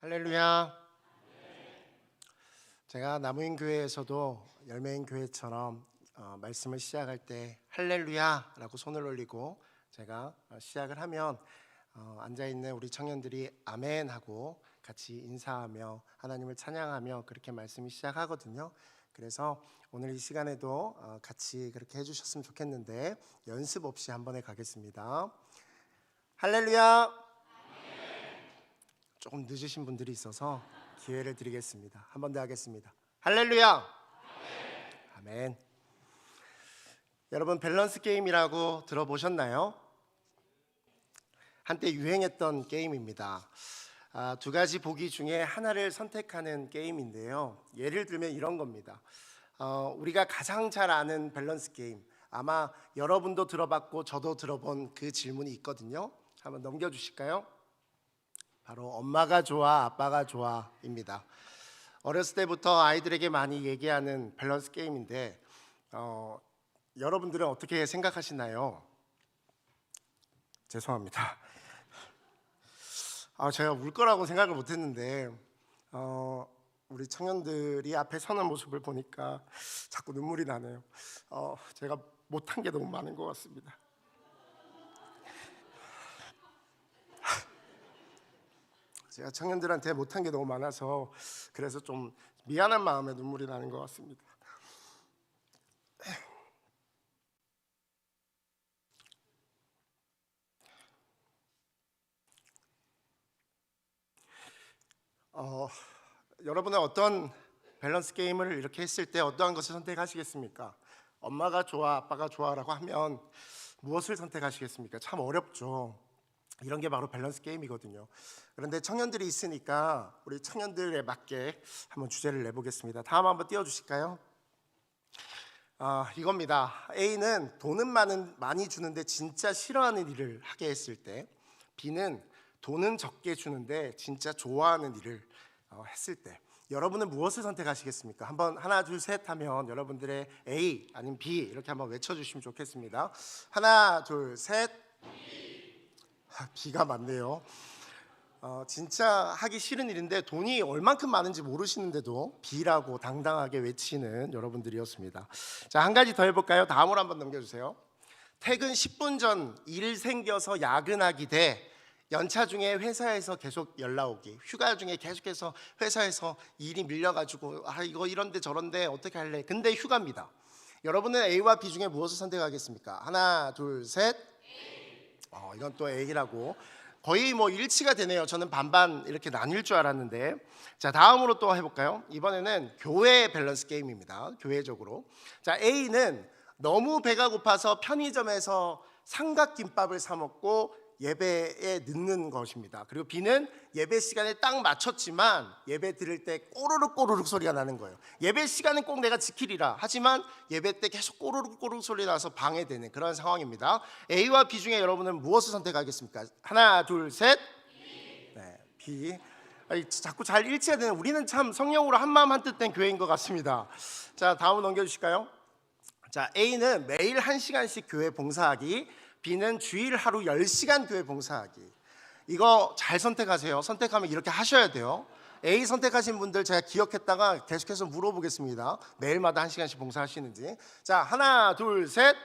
할렐루야. 제가 나무인 교회에서도 열매인 교회처럼 말씀을 시작할 때 할렐루야라고 손을 올리고 제가 시작을 하면 앉아있는 우리 청년들이 아멘 하고 같이 인사하며 하나님을 찬양하며 그렇게 말씀이 시작하거든요. 그래서 오늘 이 시간에도 같이 그렇게 해주셨으면 좋겠는데 연습 없이 한 번에 가겠습니다. 할렐루야. 조금 늦으신 분들이 있어서 기회를 드리겠습니다. 한 번 더 하겠습니다. 할렐루야. 아멘. 여러분, 밸런스 게임이라고 들어보셨나요? 한때 유행했던 게임입니다. 두 가지 보기 중에 하나를 선택하는 게임인데요. 예를 들면 이런 겁니다. 우리가 가장 잘 아는 밸런스 게임, 아마 여러분도 들어봤고 저도 들어본 그 질문이 있거든요. 한번 넘겨주실까요? 바로 엄마가 좋아, 아빠가 좋아입니다. 어렸을 때부터 아이들에게 많이 얘기하는 밸런스 게임인데 여러분들은 어떻게 생각하시나요? 죄송합니다. 제가 울 거라고 생각을 못했는데 우리 청년들이 앞에 서는 모습을 보니까 자꾸 눈물이 나네요. 제가 못한 게 너무 많은 것 같습니다. 제가 청년들한테 못한 게 너무 많아서 그래서 좀 미안한 마음에 눈물이 나는 것 같습니다. 여러분은 어떤 밸런스 게임을 이렇게 했을 때 어떠한 것을 선택하시겠습니까? 엄마가 좋아, 아빠가 좋아라고 하면 무엇을 선택하시겠습니까? 참 어렵죠. 이런 게 바로 밸런스 게임이거든요. 그런데 청년들이 있으니까 우리 청년들에 맞게 한번 주제를 내보겠습니다. 다음 한번 띄워주실까요? 이겁니다. A는 돈은 많이 주는데 진짜 싫어하는 일을 하게 했을 때, B는 돈은 적게 주는데 진짜 좋아하는 일을 했을 때, 여러분은 무엇을 선택하시겠습니까? 한번 하나 둘 셋 하면 여러분들의 A 아니면 B 이렇게 한번 외쳐주시면 좋겠습니다. 하나 둘 셋. B가 맞네요. 진짜 하기 싫은 일인데 돈이 얼만큼 많은지 모르시는데도 B라고 당당하게 외치는 여러분들이었습니다. 자, 한 가지 더 해볼까요? 다음으로 한번 넘겨주세요. 퇴근 10분 전 일 생겨서 야근하기 대 연차 중에 회사에서 계속 연락 오기. 휴가 중에 계속해서 회사에서 일이 밀려가지고 이거 이런데 저런데 어떻게 할래? 근데 휴가입니다. 여러분은 A와 B 중에 무엇을 선택하겠습니까? 하나 둘 셋. 이건 또 A라고 거의 뭐 일치가 되네요. 저는 반반 이렇게 나뉠 줄 알았는데. 자, 다음으로 또 해볼까요? 이번에는 교회 밸런스 게임입니다. 교회적으로. 자, A는 너무 배가 고파서 편의점에서 삼각김밥을 사 먹고 예배에 늦는 것입니다. 그리고 B는 예배 시간에 딱 맞췄지만 예배 드릴 때 꼬르륵 꼬르륵 소리가 나는 거예요. 예배 시간은 꼭 내가 지키리라 하지만 예배 때 계속 꼬르륵 꼬르륵 소리 나서 방해되는 그런 상황입니다. A와 B 중에 여러분은 무엇을 선택하겠습니까? 하나 둘 셋. 네, B. 자꾸 잘 일치가 되는, 우리는 참 성령으로 한마음 한뜻 된 교회인 것 같습니다. 자, 다음 넘겨주실까요? 자, A는 매일 1시간씩 교회 봉사하기, B는 주일 하루 10시간 교회 봉사하기. 이거 잘 선택하세요. 선택하면 이렇게 하셔야 돼요. A 선택하신 분들 제가 기억했다가 계속해서 물어보겠습니다. 매일마다 1시간씩 봉사하시는지. 자, 하나 둘 셋.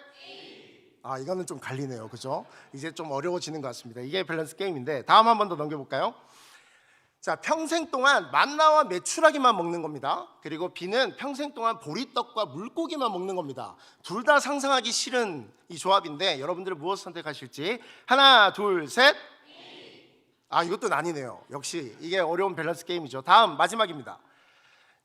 이거는 좀 갈리네요. 그죠? 이제 좀 어려워지는 것 같습니다. 이게 밸런스 게임인데 다음 한 번 더 넘겨볼까요? 자, 평생 동안 만나와 메추라기만 먹는 겁니다. 그리고 B는 평생 동안 보리떡과 물고기만 먹는 겁니다. 둘 다 상상하기 싫은 이 조합인데 여러분들은 무엇을 선택하실지. 하나 둘 셋. 이것도 나뉘네요. 역시 이게 어려운 밸런스 게임이죠. 다음 마지막입니다.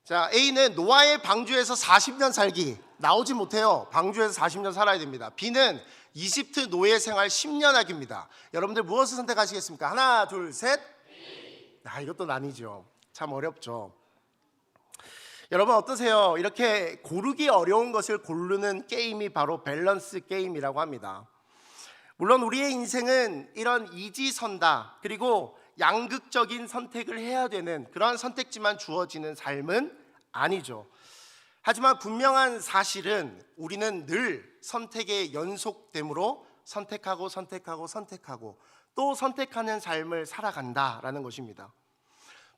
자, A는 노아의 방주에서 40년 살기. 나오지 못해요. 방주에서 40년 살아야 됩니다. B는 이집트 노예 생활 10년 하기입니다. 여러분들 무엇을 선택하시겠습니까? 하나 둘 셋. 이것도 나뉘죠. 참 어렵죠. 여러분 어떠세요? 이렇게 고르기 어려운 것을 고르는 게임이 바로 밸런스 게임이라고 합니다. 물론 우리의 인생은 이런 이지선다 그리고 양극적인 선택을 해야 되는 그러한 선택지만 주어지는 삶은 아니죠. 하지만 분명한 사실은 우리는 늘 선택의 연속됨으로 선택하고 선택하고 선택하고 또 선택하는 삶을 살아간다라는 것입니다.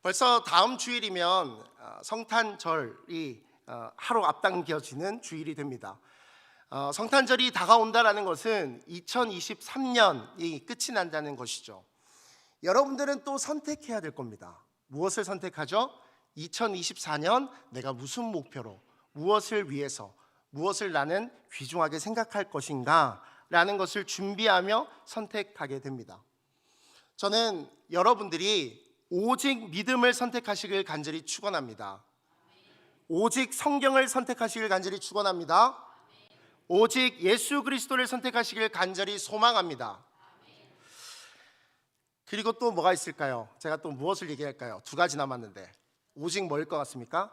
벌써 다음 주일이면 성탄절이 하루 앞당겨지는 주일이 됩니다. 성탄절이 다가온다라는 것은 2023년이 끝이 난다는 것이죠. 여러분들은 또 선택해야 될 겁니다. 무엇을 선택하죠? 2024년 내가 무슨 목표로, 무엇을 위해서, 무엇을 나는 귀중하게 생각할 것인가 라는 것을 준비하며 선택하게 됩니다. 저는 여러분들이 오직 믿음을 선택하시길 간절히 축원합니다. 오직 성경을 선택하시길 간절히 축원합니다. 오직 예수 그리스도를 선택하시길 간절히 소망합니다. 그리고 또 뭐가 있을까요? 제가 또 무엇을 얘기할까요? 2가지 남았는데 오직 뭐일 것 같습니까?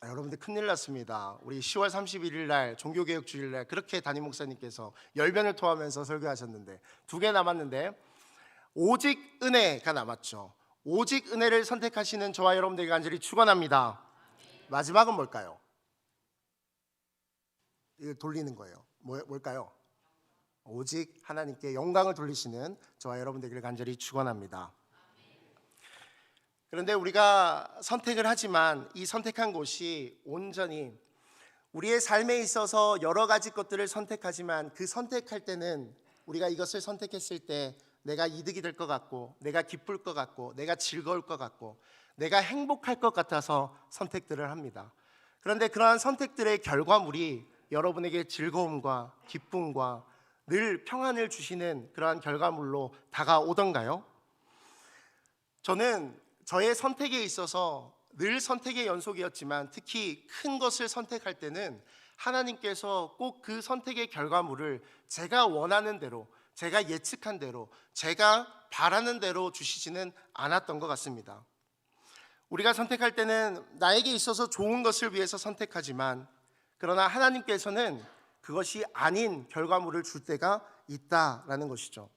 여러분들 큰일 났습니다. 우리 10월 31일 날 종교개혁주일 날 그렇게 담임 목사님께서 열변을 토하면서 설교하셨는데 2개 남았는데 오직 은혜가 남았죠. 오직 은혜를 선택하시는 저와 여러분들에게 간절히 축원합니다. 마지막은 뭘까요? 이거 돌리는 거예요. 뭘까요? 오직 하나님께 영광을 돌리시는 저와 여러분들에게 간절히 축원합니다. 그런데 우리가 선택을 하지만 이 선택한 곳이 온전히 우리의 삶에 있어서 여러 가지 것들을 선택하지만 그 선택할 때는 우리가 이것을 선택했을 때 내가 이득이 될 것 같고 내가 기쁠 것 같고 내가 즐거울 것 같고 내가 행복할 것 같아서 선택들을 합니다. 그런데 그러한 선택들의 결과물이 여러분에게 즐거움과 기쁨과 늘 평안을 주시는 그러한 결과물로 다가오던가요? 저는 저의 선택에 있어서 늘 선택의 연속이었지만 특히 큰 것을 선택할 때는 하나님께서 꼭 그 선택의 결과물을 제가 원하는 대로, 제가 예측한 대로, 제가 바라는 대로 주시지는 않았던 것 같습니다. 우리가 선택할 때는 나에게 있어서 좋은 것을 위해서 선택하지만 그러나 하나님께서는 그것이 아닌 결과물을 줄 때가 있다라는 것이죠.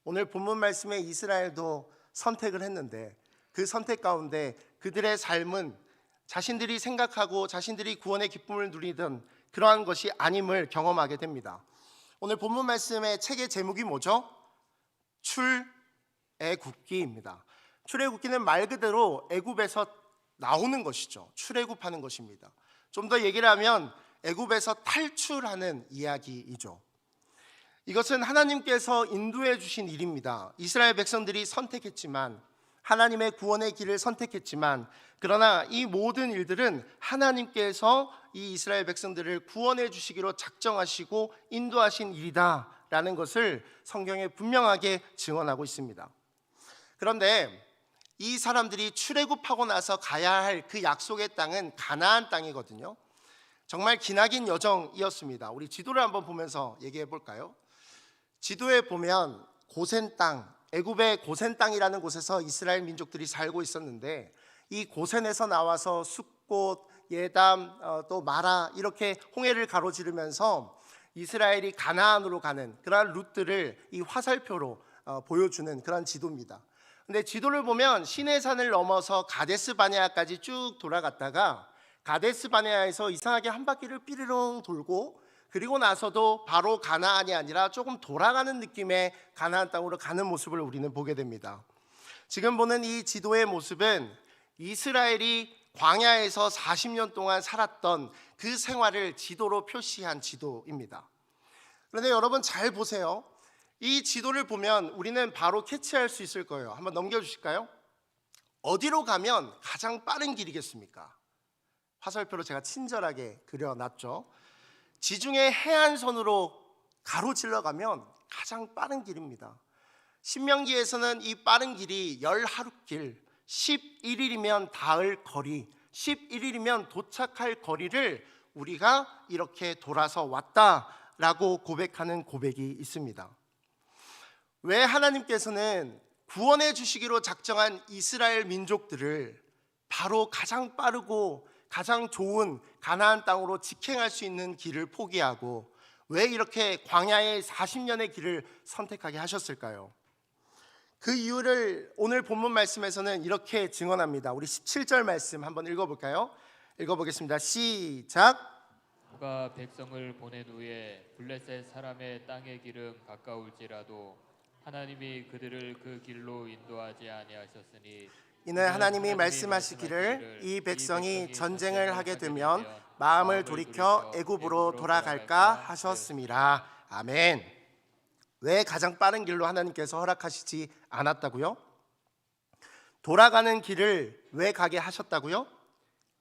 오늘 본문 말씀에 이스라엘도 선택을 했는데 그 선택 가운데 그들의 삶은 자신들이 생각하고 자신들이 구원의 기쁨을 누리던 그러한 것이 아님을 경험하게 됩니다. 오늘 본문 말씀의 책의 제목이 뭐죠? 출애굽기입니다. 출애굽기는 말 그대로 애굽에서 나오는 것이죠. 출애굽하는 것입니다. 좀 더 얘기를 하면 애굽에서 탈출하는 이야기이죠. 이것은 하나님께서 인도해 주신 일입니다. 이스라엘 백성들이 선택했지만 하나님의 구원의 길을 선택했지만 그러나 이 모든 일들은 하나님께서 이 이스라엘 백성들을 구원해 주시기로 작정하시고 인도하신 일이다라는 것을 성경에 분명하게 증언하고 있습니다. 그런데 이 사람들이 출애굽하고 나서 가야 할 그 약속의 땅은 가나안 땅이거든요. 정말 기나긴 여정이었습니다. 우리 지도를 한번 보면서 얘기해 볼까요? 지도에 보면 고센 땅, 애굽의 고센 땅이라는 곳에서 이스라엘 민족들이 살고 있었는데 이 고센에서 나와서 숫꽃, 예담, 또 마라 이렇게 홍해를 가로지르면서 이스라엘이 가나안으로 가는 그러한 루트를 이 화살표로 보여주는 그런 지도입니다. 근데 지도를 보면 시내산을 넘어서 가데스 바네아까지 쭉 돌아갔다가 가데스 바네아에서 이상하게 한 바퀴를 삐르릉 돌고 그리고 나서도 바로 가나안이 아니라 조금 돌아가는 느낌의 가나안 땅으로 가는 모습을 우리는 보게 됩니다. 지금 보는 이 지도의 모습은 이스라엘이 광야에서 40년 동안 살았던 그 생활을 지도로 표시한 지도입니다. 그런데 여러분 잘 보세요. 이 지도를 보면 우리는 바로 캐치할 수 있을 거예요. 한번 넘겨주실까요? 어디로 가면 가장 빠른 길이겠습니까? 화살표로 제가 친절하게 그려놨죠. 지중해 해안선으로 가로질러 가면 가장 빠른 길입니다. 신명기에서는 이 빠른 길이 열 하룻길, 11일이면 닿을 거리, 11일이면 도착할 거리를 우리가 이렇게 돌아서 왔다라고 고백하는 고백이 있습니다. 왜 하나님께서는 구원해 주시기로 작정한 이스라엘 민족들을 바로 가장 빠르고 가장 좋은 가나안 땅으로 직행할 수 있는 길을 포기하고 왜 이렇게 광야의 40년의 길을 선택하게 하셨을까요? 그 이유를 오늘 본문 말씀에서는 이렇게 증언합니다. 우리 17절 말씀 한번 읽어볼까요? 읽어보겠습니다. 시작. 그가 백성을 보낸 후에 블레셋 사람의 땅의 길은 가까울지라도 하나님이 그들을 그 길로 인도하지 아니하셨으니 이는 하나님이 말씀하시기를 이 백성이 전쟁을 하게 되면 마음을 돌이켜 애굽으로 돌아갈까 하셨습니다. 아멘. 왜 가장 빠른 길로 하나님께서 허락하시지 않았다고요? 돌아가는 길을 왜 가게 하셨다고요?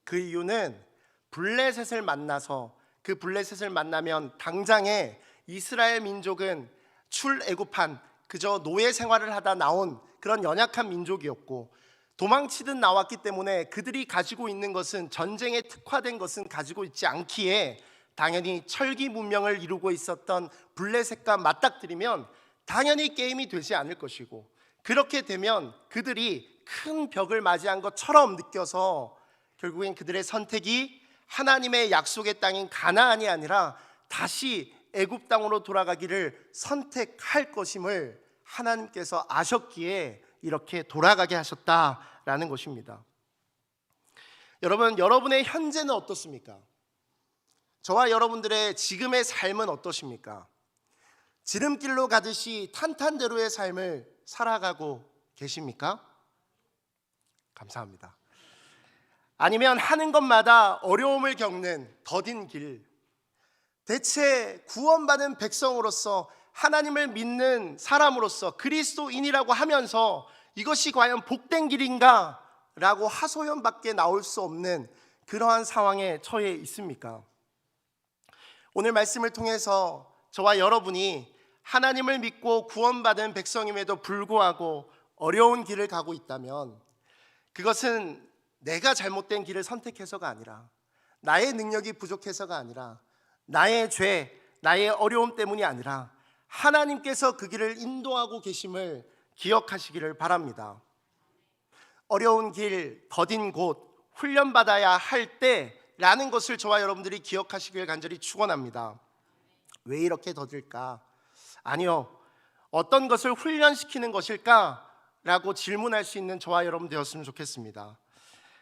그 이유는 블레셋을 만나서 그 블레셋을 만나면 당장에 이스라엘 민족은 출애굽한 그저 노예 생활을 하다 나온 그런 연약한 민족이었고 도망치듯 나왔기 때문에 그들이 가지고 있는 것은 전쟁에 특화된 것은 가지고 있지 않기에 당연히 철기 문명을 이루고 있었던 블레셋과 맞닥뜨리면 당연히 게임이 되지 않을 것이고 그렇게 되면 그들이 큰 벽을 맞이한 것처럼 느껴서 결국엔 그들의 선택이 하나님의 약속의 땅인 가나안이 아니라 다시 애굽 땅으로 돌아가기를 선택할 것임을 하나님께서 아셨기에 이렇게 돌아가게 하셨다라는 것입니다. 여러분, 여러분의 현재는 어떻습니까? 저와 여러분들의 지금의 삶은 어떠십니까? 지름길로 가듯이 탄탄대로의 삶을 살아가고 계십니까? 감사합니다. 아니면 하는 것마다 어려움을 겪는 더딘 길, 대체 구원받은 백성으로서 하나님을 믿는 사람으로서 그리스도인이라고 하면서 이것이 과연 복된 길인가? 라고 하소연밖에 나올 수 없는 그러한 상황에 처해 있습니까? 오늘 말씀을 통해서 저와 여러분이 하나님을 믿고 구원받은 백성임에도 불구하고 어려운 길을 가고 있다면 그것은 내가 잘못된 길을 선택해서가 아니라 나의 능력이 부족해서가 아니라 나의 죄, 나의 어려움 때문이 아니라 하나님께서 그 길을 인도하고 계심을 기억하시기를 바랍니다. 어려운 길, 더딘 곳, 훈련받아야 할 때라는 것을 저와 여러분들이 기억하시길 간절히 축원합니다. 왜 이렇게 더딜까? 아니요, 어떤 것을 훈련시키는 것일까? 라고 질문할 수 있는 저와 여러분 되었으면 좋겠습니다.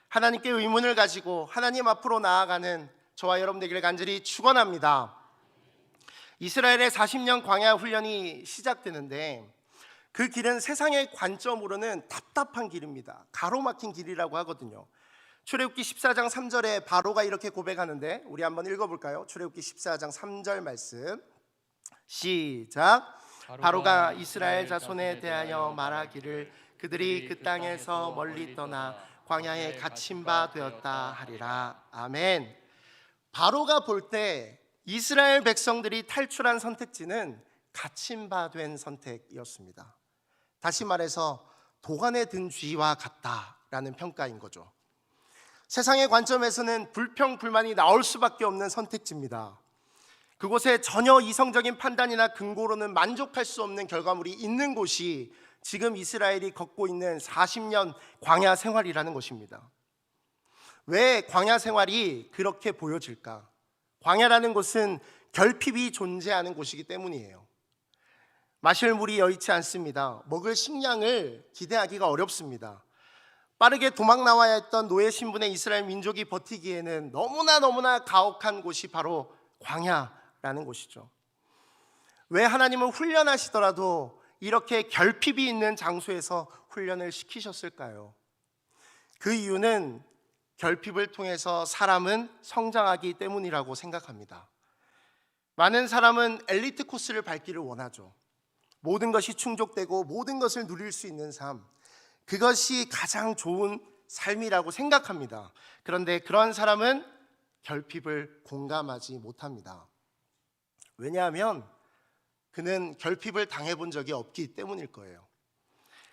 하나님께 의문을 가지고 하나님 앞으로 나아가는 저와 여러분 되기를 간절히 축원합니다. 이스라엘의 40년 광야 훈련이 시작되는데 그 길은 세상의 관점으로는 답답한 길입니다. 가로막힌 길이라고 하거든요. 출애굽기 14장 3절에 바로가 이렇게 고백하는데 우리 한번 읽어볼까요? 출애굽기 14장 3절 말씀 시작. 바로가 이스라엘 자손에 대하여 말하기를 그들이 그 땅에서 멀리 떠나 광야에 갇힌 바 되었다 하리라. 아멘. 바로가 볼 때 이스라엘 백성들이 탈출한 선택지는 갇힌 바 된 선택이었습니다. 다시 말해서 도관에 든 쥐와 같다라는 평가인 거죠. 세상의 관점에서는 불평, 불만이 나올 수밖에 없는 선택지입니다. 그곳에 전혀 이성적인 판단이나 근거로는 만족할 수 없는 결과물이 있는 곳이 지금 이스라엘이 걷고 있는 40년 광야 생활이라는 것입니다. 왜 광야 생활이 그렇게 보여질까? 광야라는 곳은 결핍이 존재하는 곳이기 때문이에요. 마실 물이 여의치 않습니다. 먹을 식량을 기대하기가 어렵습니다. 빠르게 도망 나와야 했던 노예 신분의 이스라엘 민족이 버티기에는 너무나 가혹한 곳이 바로 광야라는 곳이죠. 왜 하나님은 훈련하시더라도 이렇게 결핍이 있는 장소에서 훈련을 시키셨을까요? 그 이유는 결핍을 통해서 사람은 성장하기 때문이라고 생각합니다. 많은 사람은 엘리트 코스를 밟기를 원하죠. 모든 것이 충족되고 모든 것을 누릴 수 있는 삶, 그것이 가장 좋은 삶이라고 생각합니다. 그런데 그런 사람은 결핍을 공감하지 못합니다. 왜냐하면 그는 결핍을 당해본 적이 없기 때문일 거예요.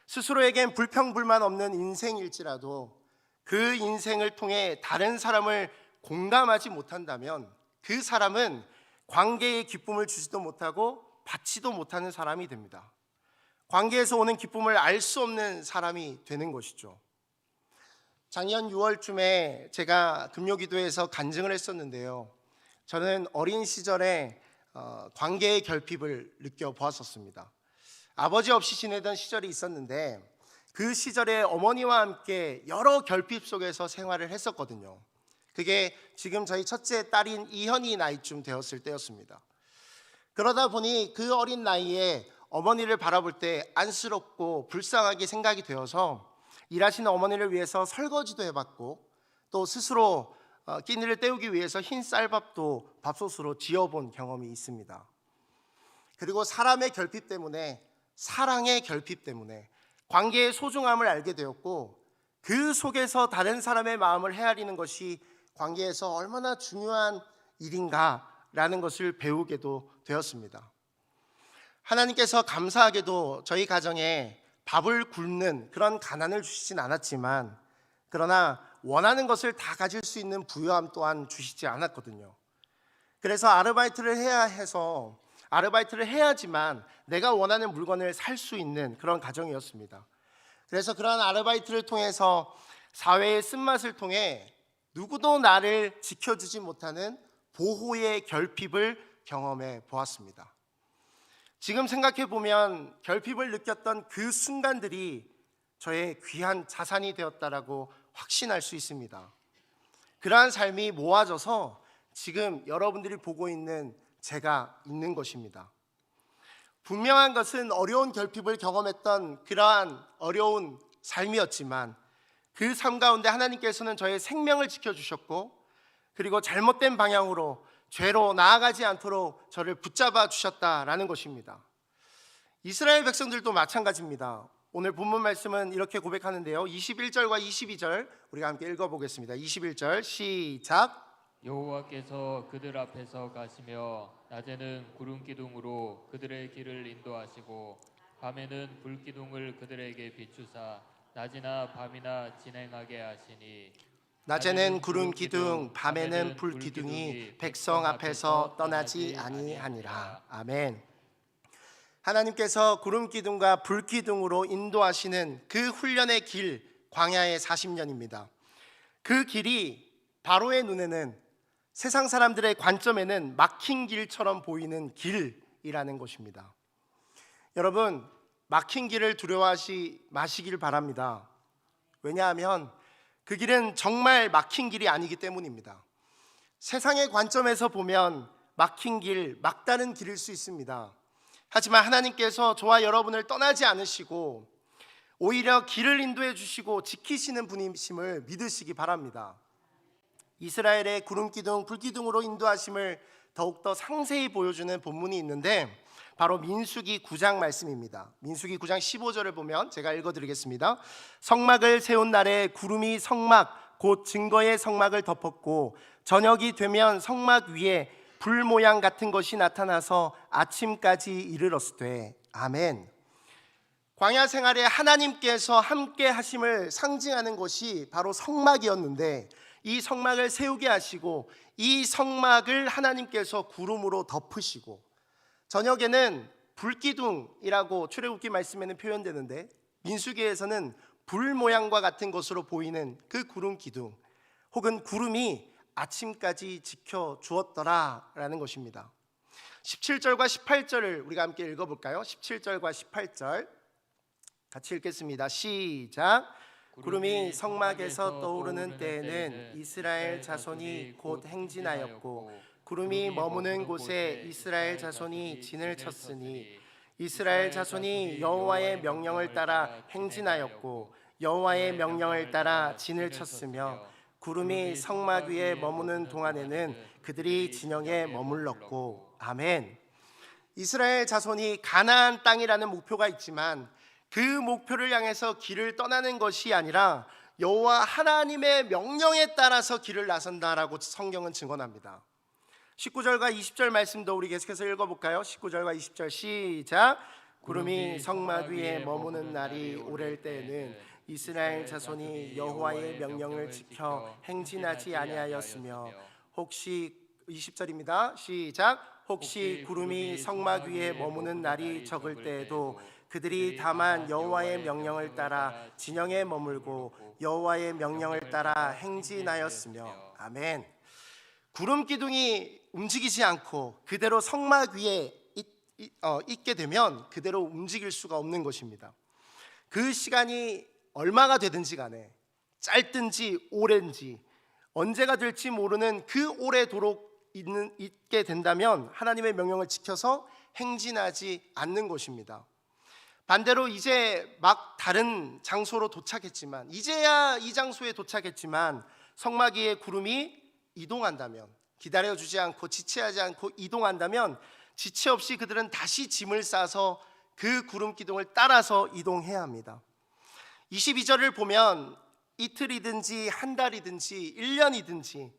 스스로에겐 불평불만 없는 인생일지라도 그 인생을 통해 다른 사람을 공감하지 못한다면 그 사람은 관계의 기쁨을 주지도 못하고 받지도 못하는 사람이 됩니다. 관계에서 오는 기쁨을 알 수 없는 사람이 되는 것이죠. 작년 6월쯤에 제가 금요기도에서 간증을 했었는데요. 저는 어린 시절에 관계의 결핍을 느껴보았었습니다. 아버지 없이 지내던 시절이 있었는데 그 시절에 어머니와 함께 여러 결핍 속에서 생활을 했었거든요. 그게 지금 저희 첫째 딸인 이현이 나이쯤 되었을 때였습니다. 그러다 보니 그 어린 나이에 어머니를 바라볼 때 안쓰럽고 불쌍하게 생각이 되어서 일하시는 어머니를 위해서 설거지도 해봤고 또 스스로 끼니를 때우기 위해서 흰 쌀밥도 밥솥으로 지어본 경험이 있습니다. 그리고 사람의 결핍 때문에, 사랑의 결핍 때문에 관계의 소중함을 알게 되었고, 그 속에서 다른 사람의 마음을 헤아리는 것이 관계에서 얼마나 중요한 일인가라는 것을 배우게도 되었습니다. 하나님께서 감사하게도 저희 가정에 밥을 굶는 그런 가난을 주시진 않았지만, 그러나 원하는 것을 다 가질 수 있는 부유함 또한 주시지 않았거든요. 그래서 아르바이트를 해야지만 내가 원하는 물건을 살 수 있는 그런 가정이었습니다. 그래서 그러한 아르바이트를 통해서 사회의 쓴맛을 통해 누구도 나를 지켜주지 못하는 보호의 결핍을 경험해 보았습니다. 지금 생각해 보면 결핍을 느꼈던 그 순간들이 저의 귀한 자산이 되었다라고 확신할 수 있습니다. 그러한 삶이 모아져서 지금 여러분들이 보고 있는 제가 있는 것입니다. 분명한 것은 어려운 결핍을 경험했던 그러한 어려운 삶이었지만, 그 삶 가운데 하나님께서는 저의 생명을 지켜주셨고, 그리고 잘못된 방향으로 죄로 나아가지 않도록 저를 붙잡아 주셨다라는 것입니다. 이스라엘 백성들도 마찬가지입니다. 오늘 본문 말씀은 이렇게 고백하는데요, 21절과 22절 우리가 함께 읽어보겠습니다. 21절 시작. 여호와께서 그들 앞에서 가시며 낮에는 구름 기둥으로 그들의 길을 인도하시고 밤에는 불 기둥을 그들에게 비추사 낮이나 밤이나 진행하게 하시니, 낮에는 구름 기둥, 밤에는 불 기둥이 백성 앞에서 떠나지 아니하니라. 아멘. 하나님께서 구름 기둥과 불 기둥으로 인도하시는 그 훈련의 길, 광야의 40년입니다. 그 길이 바로의 눈에는, 세상 사람들의 관점에는 막힌 길처럼 보이는 길이라는 것입니다. 여러분, 막힌 길을 두려워하지 마시길 바랍니다. 왜냐하면 그 길은 정말 막힌 길이 아니기 때문입니다. 세상의 관점에서 보면 막힌 길, 막다른 길일 수 있습니다. 하지만 하나님께서 저와 여러분을 떠나지 않으시고 오히려 길을 인도해 주시고 지키시는 분이심을 믿으시기 바랍니다. 이스라엘의 구름 기둥, 불 기둥으로 인도하심을 더욱더 상세히 보여주는 본문이 있는데, 바로 민수기 9장 말씀입니다. 민수기 9장 15절을 보면 제가 읽어드리겠습니다. 성막을 세운 날에 구름이 성막 곧 증거의 성막을 덮었고, 저녁이 되면 성막 위에 불 모양 같은 것이 나타나서 아침까지 이르렀으되. 아멘. 광야 생활에 하나님께서 함께 하심을 상징하는 것이 바로 성막이었는데, 이 성막을 세우게 하시고 이 성막을 하나님께서 구름으로 덮으시고, 저녁에는 불기둥이라고 출애굽기 말씀에는 표현되는데, 민수기에서는 불 모양과 같은 것으로 보이는 그 구름 기둥 혹은 구름이 아침까지 지켜 주었더라라는 것입니다. 17절과 18절을 우리가 함께 읽어볼까요? 17절과 18절 같이 읽겠습니다. 시작. 구름이 성막에서 떠오르는 때에는 이스라엘 자손이 곧 행진하였고, 구름이 머무는 곳에 이스라엘 자손이 진을 쳤으니, 이스라엘 자손이 여호와의 명령을 따라 행진하였고 여호와의 명령을 따라 진을 쳤으며, 구름이 성막 위에 머무는 동안에는 그들이 진영에 머물렀고. 아멘. 이스라엘 자손이 가나안 땅이라는 목표가 있지만 그 목표를 향해서 길을 떠나는 것이 아니라 여호와 하나님의 명령에 따라서 길을 나선다라고 성경은 증언합니다. 19절과 20절 말씀도 우리 계속해서 읽어볼까요? 19절과 20절 시작. 구름이 성막 위에 머무는 날이 오랠 때에는 이스라엘 자손이 여호와의 명령을 지켜 행진하지 아니하였으며, 혹시 20절입니다. 시작. 혹시 구름이 성막 위에 머무는 날이 적을 때에도 그들이 다만 여호와의 명령을 따라 진영에 머물고 여호와의 명령을 따라 행진하였으며. 아멘. 구름 기둥이 움직이지 않고 그대로 성막 위에 있게 되면 그대로 움직일 수가 없는 것입니다. 그 시간이 얼마가 되든지 간에, 짧든지 오랜지, 언제가 될지 모르는 그 오래도록 있게 된다면 하나님의 명령을 지켜서 행진하지 않는 곳입니다. 반대로 이제 막 다른 장소로 도착했지만, 이제야 이 장소에 도착했지만 성막위에 구름이 이동한다면, 기다려주지 않고 지체하지 않고 이동한다면 지체 없이 그들은 다시 짐을 싸서 그 구름 기둥을 따라서 이동해야 합니다. 22절을 보면 이틀이든지 한 달이든지 1년이든지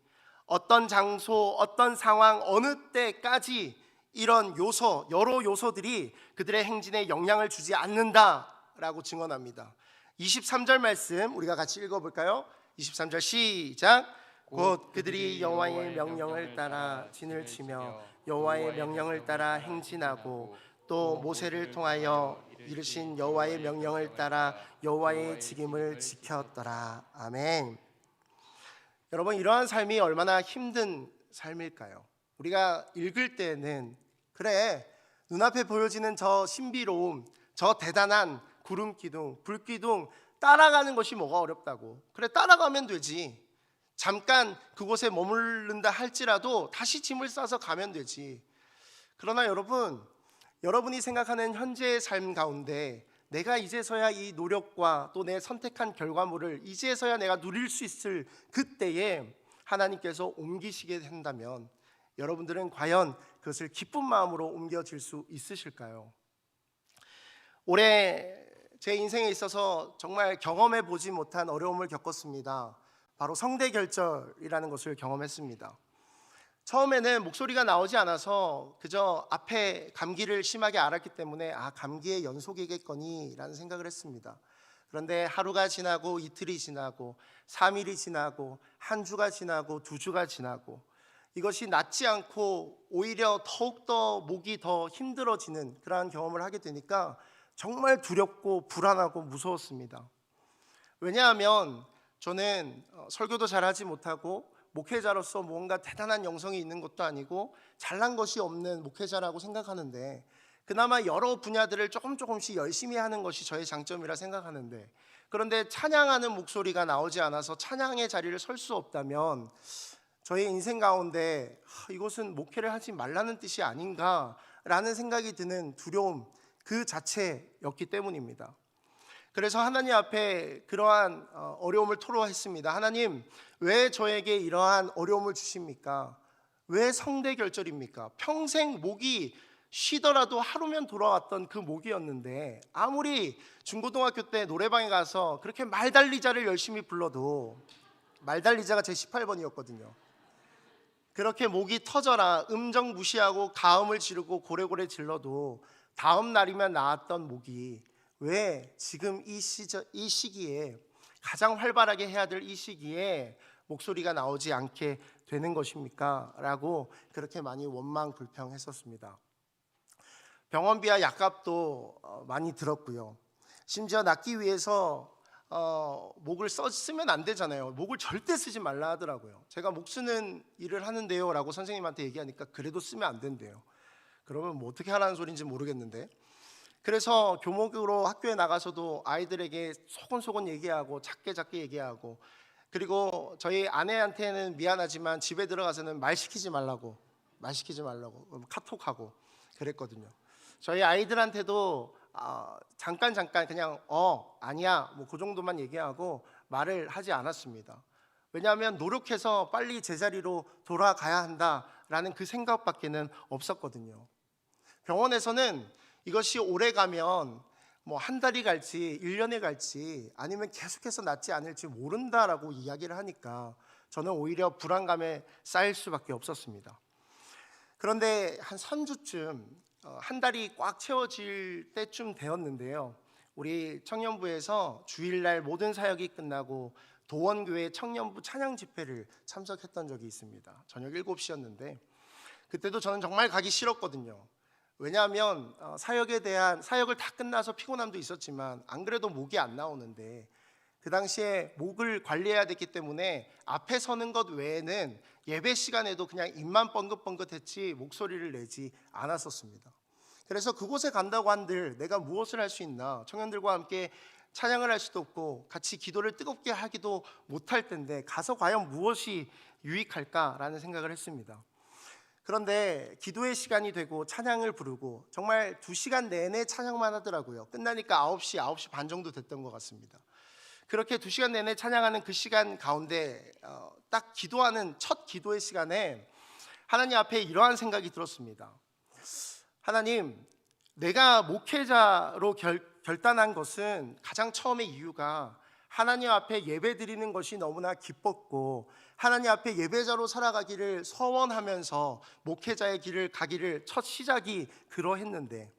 어떤 장소, 어떤 상황, 어느 때까지 이런 요소, 여러 요소들이 그들의 행진에 영향을 주지 않는다라고 증언합니다. 23절 말씀 우리가 같이 읽어볼까요? 23절 시작. 곧 그들이 여호와의 명령을 따라 진을 치며 여호와의 명령을 따라 행진하고 또 모세를 통하여 이르신 여호와의 명령을 따라 여호와의 직임을 지켰더라. 아멘. 여러분, 이러한 삶이 얼마나 힘든 삶일까요? 우리가 읽을 때는 그래, 눈앞에 보여지는 저 신비로움, 저 대단한 구름 기둥, 불 기둥 따라가는 것이 뭐가 어렵다고. 그래, 따라가면 되지. 잠깐 그곳에 머무른다 할지라도 다시 짐을 싸서 가면 되지. 그러나 여러분, 여러분이 생각하는 현재의 삶 가운데 내가 이제서야 이 노력과 또 내 선택한 결과물을 이제서야 내가 누릴 수 있을 그때에 하나님께서 옮기시게 된다면 여러분들은 과연 그것을 기쁜 마음으로 옮겨질 수 있으실까요? 올해 제 인생에 있어서 정말 경험해 보지 못한 어려움을 겪었습니다. 바로 성대결절이라는 것을 경험했습니다. 처음에는 목소리가 나오지 않아서 그저 앞에 감기를 심하게 앓았기 때문에 감기의 연속이겠거니라는 생각을 했습니다. 그런데 하루가 지나고 이틀이 지나고 3일이 지나고 한 주가 지나고 2주가 지나고 이것이 낫지 않고 오히려 더욱더 목이 더 힘들어지는 그러한 경험을 하게 되니까 정말 두렵고 불안하고 무서웠습니다. 왜냐하면 저는 설교도 잘하지 못하고 목회자로서 뭔가 대단한 영성이 있는 것도 아니고 잘난 것이 없는 목회자라고 생각하는데, 그나마 여러 분야들을 조금씩 열심히 하는 것이 저의 장점이라 생각하는데, 그런데 찬양하는 목소리가 나오지 않아서 찬양의 자리를 설 수 없다면 저의 인생 가운데 이것은 목회를 하지 말라는 뜻이 아닌가라는 생각이 드는 두려움 그 자체였기 때문입니다. 그래서 하나님 앞에 그러한 어려움을 토로했습니다. 하나님, 왜 저에게 이러한 어려움을 주십니까? 왜 성대결절입니까? 평생 목이 쉬더라도 하루면 돌아왔던 그 목이었는데, 아무리 중고등학교 때 노래방에 가서 그렇게 말달리자를 열심히 불러도, 말달리자가 제 18번이었거든요. 그렇게 목이 터져라 음정 무시하고 가음을 지르고 고래고래 질러도 다음 날이면 나았던 목이 왜 지금 이 시기에 가장 활발하게 해야 될 이 시기에 목소리가 나오지 않게 되는 것입니까? 라고 그렇게 많이 원망 불평했었습니다. 병원비와 약값도 많이 들었고요. 심지어 낫기 위해서 목을 쓰면 안 되잖아요. 목을 절대 쓰지 말라 하더라고요. 제가 목 쓰는 일을 하는데요 라고 선생님한테 얘기하니까 그래도 쓰면 안 된대요. 그러면 뭐 어떻게 하라는 소리인지 모르겠는데, 그래서 교목으로 학교에 나가서도 아이들에게 소곤소곤 얘기하고 작게 얘기하고, 그리고 저희 아내한테는 미안하지만 집에 들어가서는 말 시키지 말라고 카톡하고 그랬거든요. 저희 아이들한테도 잠깐 그냥 아니야 뭐 그 정도만 얘기하고 말을 하지 않았습니다. 왜냐하면 노력해서 빨리 제자리로 돌아가야 한다라는 그 생각밖에는 없었거든요. 병원에서는 이것이 오래 가면 뭐 한 달이 갈지 1년이 갈지 아니면 계속해서 낫지 않을지 모른다라고 이야기를 하니까 저는 오히려 불안감에 쌓일 수밖에 없었습니다. 그런데 한 3주쯤 한 달이 꽉 채워질 때쯤 되었는데요, 우리 청년부에서 주일날 모든 사역이 끝나고 도원교회 청년부 찬양 집회를 참석했던 적이 있습니다. 저녁 7시였는데 그때도 저는 정말 가기 싫었거든요. 왜냐하면 사역을 다 끝나서 피곤함도 있었지만 안 그래도 목이 안 나오는데, 그 당시에 목을 관리해야 됐기 때문에 앞에 서는 것 외에는 예배 시간에도 그냥 입만 뻥긋뻥긋했지 목소리를 내지 않았었습니다. 그래서 그곳에 간다고 한들 내가 무엇을 할 수 있나, 청년들과 함께 찬양을 할 수도 없고 같이 기도를 뜨겁게 하기도 못할 텐데 가서 과연 무엇이 유익할까라는 생각을 했습니다. 그런데 기도의 시간이 되고 찬양을 부르고 정말 2시간 내내 찬양만 하더라고요. 끝나니까 9시 반 정도 됐던 것 같습니다. 그렇게 2시간 내내 찬양하는 그 시간 가운데 딱 기도하는 첫 기도의 시간에 하나님 앞에 이러한 생각이 들었습니다. 하나님, 내가 목회자로 결단한 것은 가장 처음의 이유가 하나님 앞에 예배드리는 것이 너무나 기뻤고 하나님 앞에 예배자로 살아가기를 서원하면서 목회자의 길을 가기를 첫 시작이 그러했는데,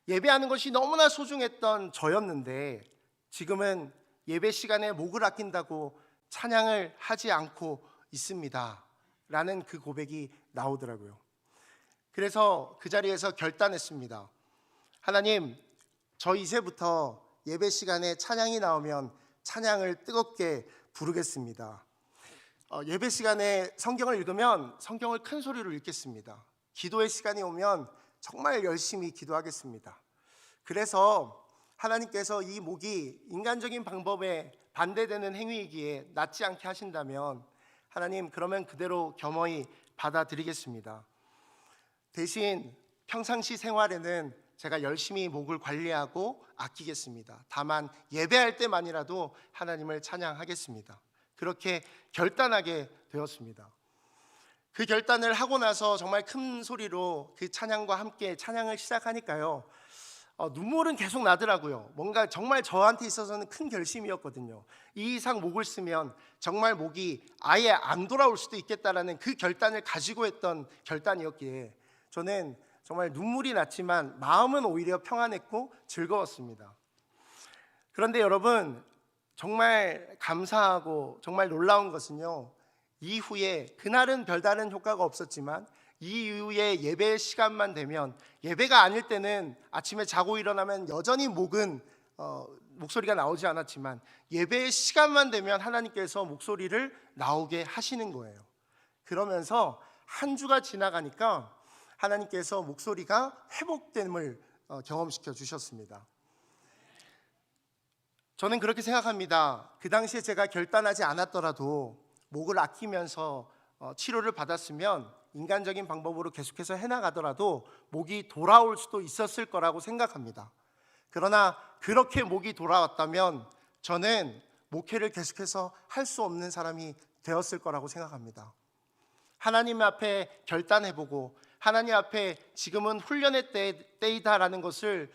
예배하는 것이 너무나 소중했던 저였는데 지금은 예배 시간에 목을 아낀다고 찬양을 하지 않고 있습니다 라는 그 고백이 나오더라고요. 그래서 그 자리에서 결단했습니다. 하나님, 저 이제부터 예배 시간에 찬양이 나오면 찬양을 뜨겁게 부르겠습니다. 예배 시간에 성경을 읽으면 성경을 큰 소리로 읽겠습니다. 기도의 시간이 오면 정말 열심히 기도하겠습니다. 그래서 하나님께서 이 목이 인간적인 방법에 반대되는 행위이기에 낫지 않게 하신다면 하나님, 그러면 그대로 겸허히 받아들이겠습니다. 대신 평상시 생활에는 제가 열심히 목을 관리하고 아끼겠습니다. 다만 예배할 때만이라도 하나님을 찬양하겠습니다. 그렇게 결단하게 되었습니다. 그 결단을 하고 나서 정말 큰 소리로 그 찬양과 함께 찬양을 시작하니까요, 눈물은 계속 나더라고요. 뭔가 정말 저한테 있어서는 큰 결심이었거든요. 이 이상 목을 쓰면 정말 목이 아예 안 돌아올 수도 있겠다라는 그 결단을 가지고 했던 결단이었기에 저는 정말 눈물이 났지만 마음은 오히려 평안했고 즐거웠습니다. 그런데 여러분, 정말 감사하고 정말 놀라운 것은요, 이후에 그날은 별다른 효과가 없었지만 이후에 예배 시간만 되면, 예배가 아닐 때는 아침에 자고 일어나면 여전히 목소리가 나오지 않았지만 예배의 시간만 되면 하나님께서 목소리를 나오게 하시는 거예요. 그러면서 한 주가 지나가니까 하나님께서 목소리가 회복됨을 경험시켜 주셨습니다. 저는 그렇게 생각합니다. 그 당시에 제가 결단하지 않았더라도 목을 아끼면서 치료를 받았으면 인간적인 방법으로 계속해서 해나가더라도 목이 돌아올 수도 있었을 거라고 생각합니다. 그러나 그렇게 목이 돌아왔다면 저는 목회를 계속해서 할 수 없는 사람이 되었을 거라고 생각합니다. 하나님 앞에 결단해보고 하나님 앞에 지금은 훈련의 때이다라는 것을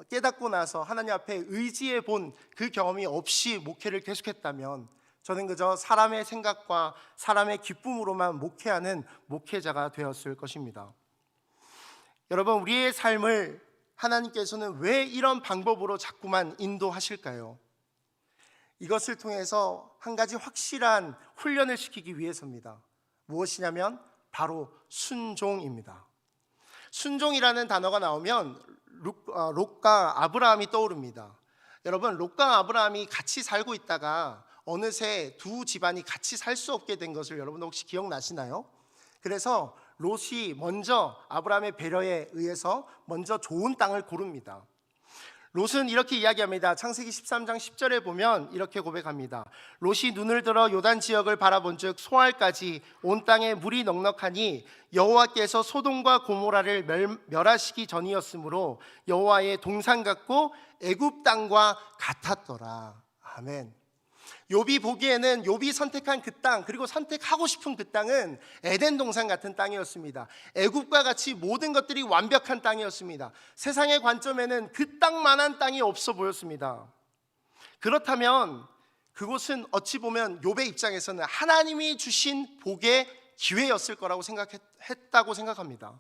깨닫고 나서 하나님 앞에 의지해 본 그 경험이 없이 목회를 계속했다면 저는 그저 사람의 생각과 사람의 기쁨으로만 목회하는 목회자가 되었을 것입니다. 여러분, 우리의 삶을 하나님께서는 왜 이런 방법으로 자꾸만 인도하실까요? 이것을 통해서 한 가지 확실한 훈련을 시키기 위해서입니다. 무엇이냐면 바로 순종입니다. 순종이라는 단어가 나오면 롯과 아브라함이 떠오릅니다. 여러분, 롯과 아브라함이 같이 살고 있다가 어느새 두 집안이 같이 살 수 없게 된 것을 여러분 혹시 기억나시나요? 그래서 롯이 먼저 아브라함의 배려에 의해서 먼저 좋은 땅을 고릅니다. 롯은 이렇게 이야기합니다. 창세기 13장 10절에 보면 이렇게 고백합니다. 롯이 눈을 들어 요단 지역을 바라본즉 소알까지 온 땅에 물이 넉넉하니 여호와께서 소돔과 고모라를 멸하시기 전이었으므로 여호와의 동산 같고 애굽 땅과 같았더라. 아멘. 욥이 보기에는 욥이 선택한 그 땅, 그리고 선택하고 싶은 그 땅은 에덴 동산 같은 땅이었습니다. 애굽과 같이 모든 것들이 완벽한 땅이었습니다. 세상의 관점에는 그 땅만한 땅이 없어 보였습니다. 그렇다면 그곳은 어찌 보면 욥의 입장에서는 하나님이 주신 복의 기회였을 거라고 했다고 생각합니다.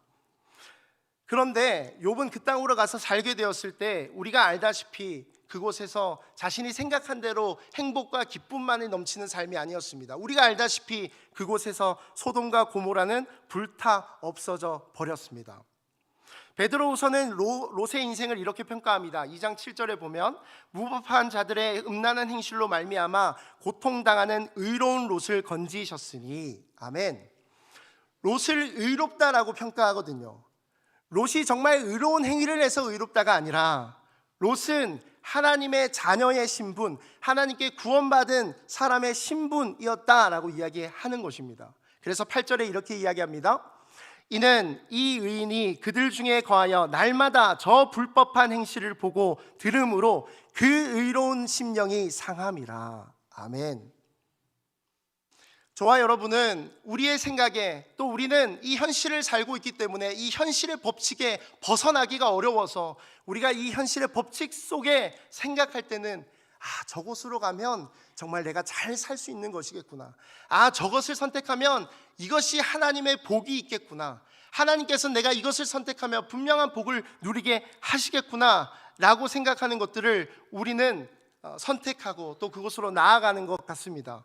그런데 욥은 그 땅으로 가서 살게 되었을 때 우리가 알다시피 그곳에서 자신이 생각한 대로 행복과 기쁨만이 넘치는 삶이 아니었습니다. 우리가 알다시피 그곳에서 소돔과 고모라는 불타 없어져 버렸습니다. 베드로후서는 롯의 인생을 이렇게 평가합니다. 2장 7절에 보면 무법한 자들의 음란한 행실로 말미암아 고통당하는 의로운 롯을 건지셨으니. 아멘. 롯을 의롭다라고 평가하거든요. 롯이 정말 의로운 행위를 해서 의롭다가 아니라 롯은 하나님의 자녀의 신분, 하나님께 구원받은 사람의 신분이었다라고 이야기하는 것입니다. 그래서 8절에 이렇게 이야기합니다. 이는 이 의인이 그들 중에 거하여 날마다 저 불법한 행실을 보고 들음으로 그 의로운 심령이 상함이라. 아멘. 저와 여러분은 우리의 생각에, 또 우리는 이 현실을 살고 있기 때문에 이 현실의 법칙에 벗어나기가 어려워서 우리가 이 현실의 법칙 속에 생각할 때는 저곳으로 가면 정말 내가 잘 살 수 있는 것이겠구나. 저것을 선택하면 이것이 하나님의 복이 있겠구나. 하나님께서 내가 이것을 선택하면 분명한 복을 누리게 하시겠구나 라고 생각하는 것들을 우리는 선택하고 또 그곳으로 나아가는 것 같습니다.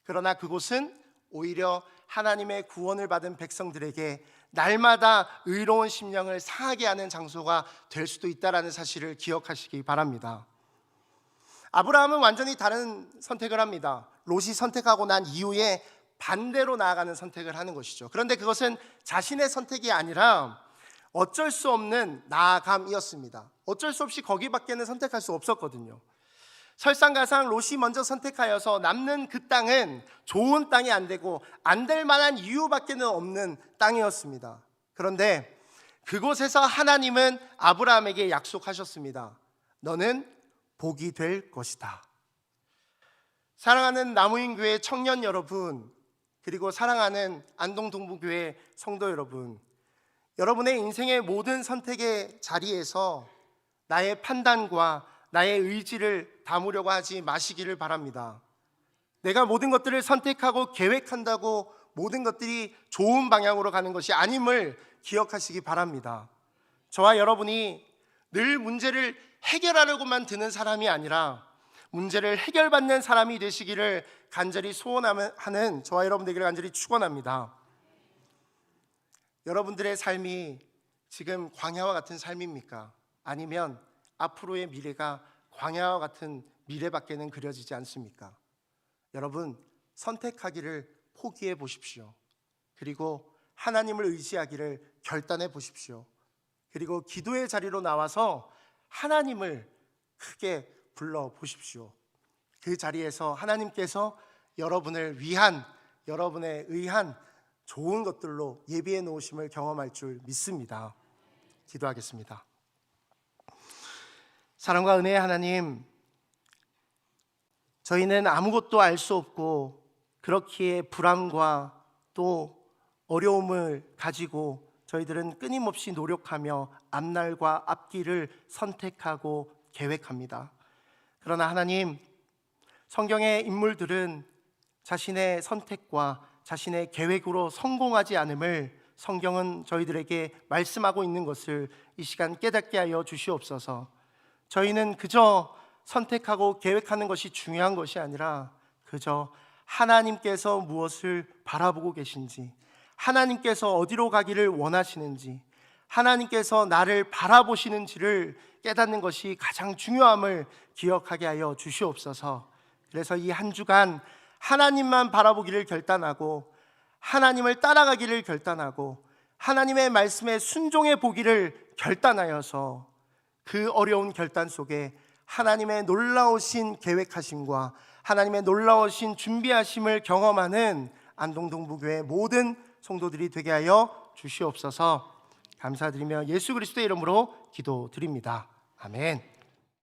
그러나 그곳은 오히려 하나님의 구원을 받은 백성들에게 날마다 의로운 심령을 상하게 하는 장소가 될 수도 있다는 사실을 기억하시기 바랍니다. 아브라함은 완전히 다른 선택을 합니다. 롯이 선택하고 난 이후에 반대로 나아가는 선택을 하는 것이죠. 그런데 그것은 자신의 선택이 아니라 어쩔 수 없는 나아감이었습니다. 어쩔 수 없이 거기밖에는 선택할 수 없었거든요. 설상가상 롯이 먼저 선택하여서 남는 그 땅은 좋은 땅이 안 되고 안 될 만한 이유밖에는 없는 땅이었습니다. 그런데 그곳에서 하나님은 아브라함에게 약속하셨습니다. 너는 복이 될 것이다. 사랑하는 나무인교회 청년 여러분, 그리고 사랑하는 안동동부교회 성도 여러분, 여러분의 인생의 모든 선택의 자리에서 나의 판단과 나의 의지를 담으려고 하지 마시기를 바랍니다. 내가 모든 것들을 선택하고 계획한다고 모든 것들이 좋은 방향으로 가는 것이 아님을 기억하시기 바랍니다. 저와 여러분이 늘 문제를 해결하려고만 드는 사람이 아니라 문제를 해결받는 사람이 되시기를 간절히 소원하는 저와 여러분들에게 간절히 축원합니다. 여러분들의 삶이 지금 광야와 같은 삶입니까? 아니면 앞으로의 미래가 광야와 같은 미래밖에는 그려지지 않습니까? 여러분, 선택하기를 포기해 보십시오. 그리고 하나님을 의지하기를 결단해 보십시오. 그리고 기도의 자리로 나와서 하나님을 크게 불러 보십시오. 그 자리에서 하나님께서 여러분을 위한, 여러분에 의한 좋은 것들로 예비해 놓으심을 경험할 줄 믿습니다. 기도하겠습니다. 사랑과 은혜의 하나님, 저희는 아무것도 알 수 없고 그렇기에 불안과 또 어려움을 가지고 저희들은 끊임없이 노력하며 앞날과 앞길을 선택하고 계획합니다. 그러나 하나님, 성경의 인물들은 자신의 선택과 자신의 계획으로 성공하지 않음을 성경은 저희들에게 말씀하고 있는 것을 이 시간 깨닫게 하여 주시옵소서. 저희는 그저 선택하고 계획하는 것이 중요한 것이 아니라 그저 하나님께서 무엇을 바라보고 계신지, 하나님께서 어디로 가기를 원하시는지, 하나님께서 나를 바라보시는지를 깨닫는 것이 가장 중요함을 기억하게 하여 주시옵소서. 그래서 이 한 주간 하나님만 바라보기를 결단하고 하나님을 따라가기를 결단하고 하나님의 말씀에 순종해 보기를 결단하여서 그 어려운 결단 속에 하나님의 놀라우신 계획하심과 하나님의 놀라우신 준비하심을 경험하는 안동동부교회 모든 성도들이 되게 하여 주시옵소서. 감사드리며 예수 그리스도의 이름으로 기도드립니다. 아멘.